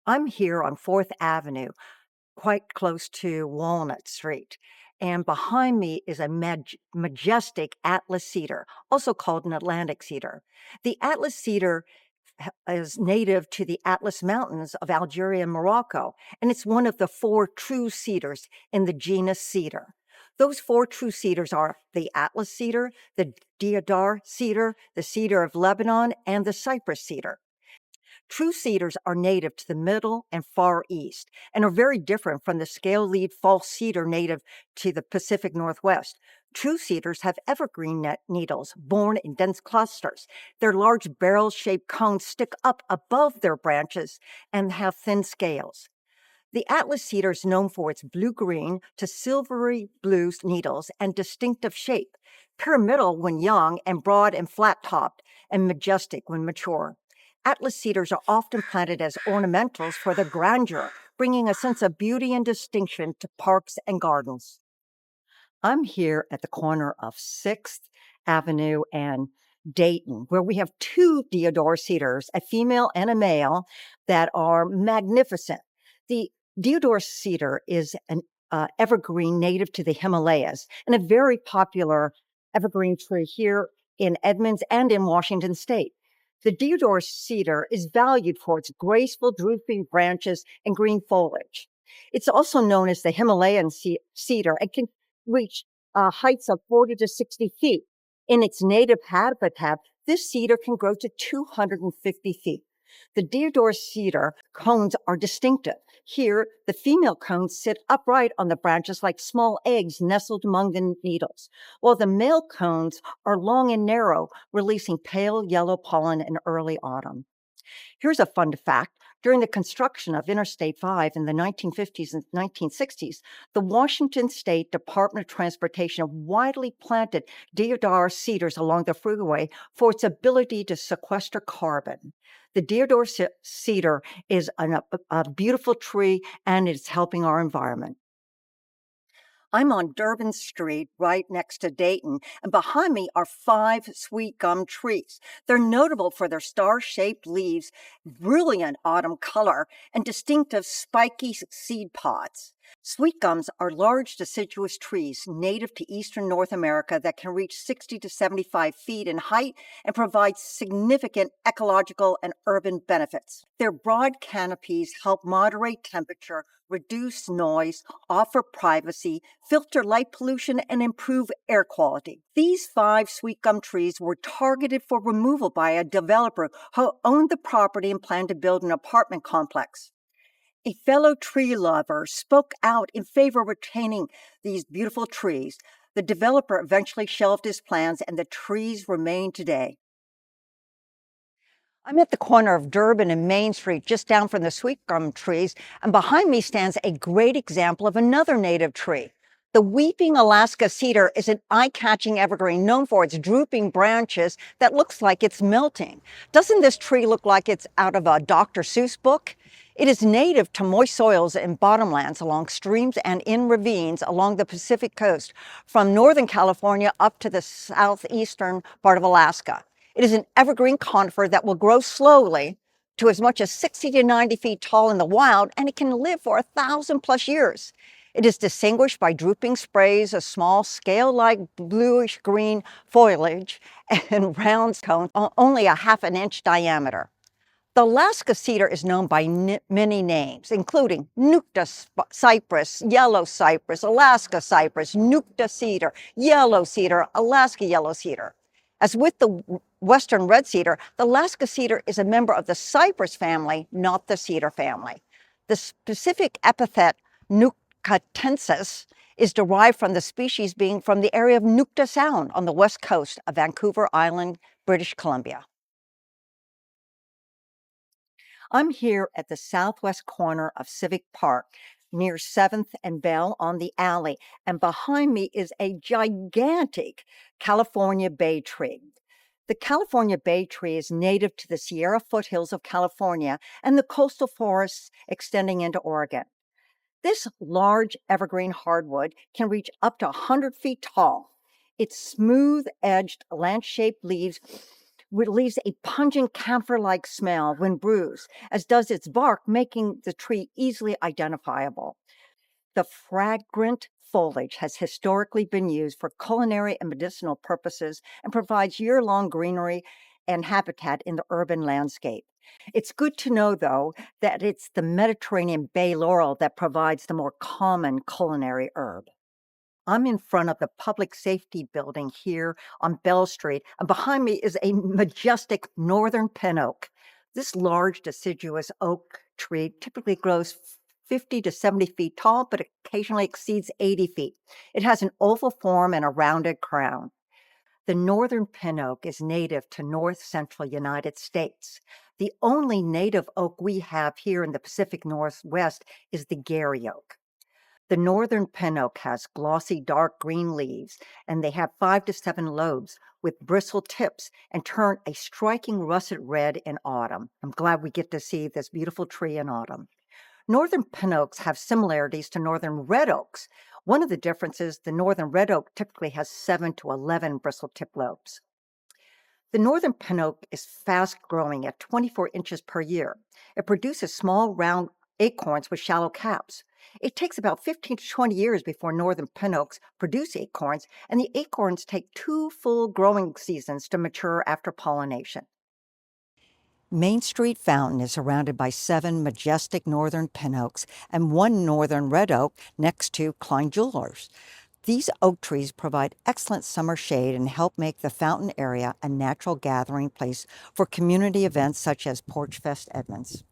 I'm here on 4th Avenue, quite close to Walnut Street. And behind me is a majestic Atlas cedar, also called an Atlantic cedar. The Atlas cedar is native to the Atlas Mountains of Algeria and Morocco, and it's one of the four true cedars in the genus cedar. Those four true cedars are the Atlas cedar, the deodar cedar, the cedar of Lebanon, and the cypress cedar. True cedars are native to the Middle and Far East and are very different from the scale-leaved false cedar native to the Pacific Northwest. True cedars have evergreen needles borne in dense clusters. Their large barrel-shaped cones stick up above their branches and have thin scales. The Atlas cedar is known for its blue-green to silvery blue needles and distinctive shape, pyramidal when young and broad and flat-topped, and majestic when mature. Atlas cedars are often planted as ornamentals for their grandeur, bringing a sense of beauty and distinction to parks and gardens. I'm here at the corner of 6th Avenue and Dayton, where we have two deodar cedars, a female and a male, that are magnificent. The deodar cedar is an evergreen native to the Himalayas and a very popular evergreen tree here in Edmonds and in Washington state. The deodar cedar is valued for its graceful drooping branches and green foliage. It's also known as the Himalayan cedar and can reach heights of 40 to 60 feet. In its native habitat, this cedar can grow to 250 feet. The deodar cedar cones are distinctive. Here, the female cones sit upright on the branches like small eggs nestled among the needles, while the male cones are long and narrow, releasing pale yellow pollen in early autumn. Here's a fun fact. During the construction of Interstate 5 in the 1950s and 1960s, the Washington State Department of Transportation widely planted deodar cedars along the freeway for its ability to sequester carbon. The deodar cedar is a beautiful tree, and it's helping our environment. I'm on Durban Street, right next to Dayton, and behind me are 5 sweet gum trees. They're notable for their star-shaped leaves, brilliant autumn color, and distinctive spiky seed pods. Sweet gums are large deciduous trees native to eastern North America that can reach 60 to 75 feet in height and provide significant ecological and urban benefits. Their broad canopies help moderate temperature, reduce noise, offer privacy, filter light pollution, and improve air quality. These 5 sweet gum trees were targeted for removal by a developer who owned the property and planned to build an apartment complex. A fellow tree lover spoke out in favor of retaining these beautiful trees. The developer eventually shelved his plans, and the trees remain today. I'm at the corner of Durban and Main Street, just down from the sweet gum trees, and behind me stands a great example of another native tree. The weeping Alaska cedar is an eye-catching evergreen known for its drooping branches that looks like it's melting. Doesn't this tree look like it's out of a Dr. Seuss book? It is native to moist soils and bottomlands along streams and in ravines along the Pacific coast, from Northern California up to the southeastern part of Alaska. It is an evergreen conifer that will grow slowly to as much as 60 to 90 feet tall in the wild, and it can live for 1,000+ years. It is distinguished by drooping sprays, a small scale-like bluish-green foliage, and round cones only a half an inch diameter. The Alaska cedar is known by many names, including Nootka cypress, yellow cypress, Alaska cypress, Nootka cedar, yellow cedar, Alaska yellow cedar. As with the western red cedar, the Alaska cedar is a member of the cypress family, not the cedar family. The specific epithet nootkitensis is derived from the species being from the area of Nootka Sound on the west coast of Vancouver Island, British Columbia. I'm here at the southwest corner of Civic Park near 7th and Bell on the alley, and behind me is a gigantic California bay tree. The California bay tree is native to the Sierra foothills of California and the coastal forests extending into Oregon. This large evergreen hardwood can reach up to 100 feet tall. Its smooth-edged, lance-shaped leaves release a pungent camphor-like smell when bruised, as does its bark, making the tree easily identifiable. The fragrant foliage has historically been used for culinary and medicinal purposes and provides year-long greenery and habitat in the urban landscape. It's good to know, though, that it's the Mediterranean bay laurel that provides the more common culinary herb. I'm in front of the public safety building here on Bell Street, and behind me is a majestic northern pin oak. This large deciduous oak tree typically grows 50 to 70 feet tall, but occasionally exceeds 80 feet. It has an oval form and a rounded crown. The northern pin oak is native to north central United States. The only native oak we have here in the Pacific Northwest is the Gary oak. The northern pin oak has glossy dark green leaves, and they have 5 to 7 lobes with bristled tips and turn a striking russet red in autumn. I'm glad we get to see this beautiful tree in autumn. Northern pin oaks have similarities to northern red oaks. One of the differences, the northern red oak typically has 7 to 11 bristle tip lobes. The northern pin oak is fast growing at 24 inches per year. It produces small round acorns with shallow caps. It takes about 15 to 20 years before northern pin oaks produce acorns, and the acorns take 2 full growing seasons to mature after pollination. Main Street Fountain is surrounded by 7 majestic northern pin oaks and 1 northern red oak next to Klein Jewelers. These oak trees provide excellent summer shade and help make the fountain area a natural gathering place for community events such as Porch Fest Edmonds.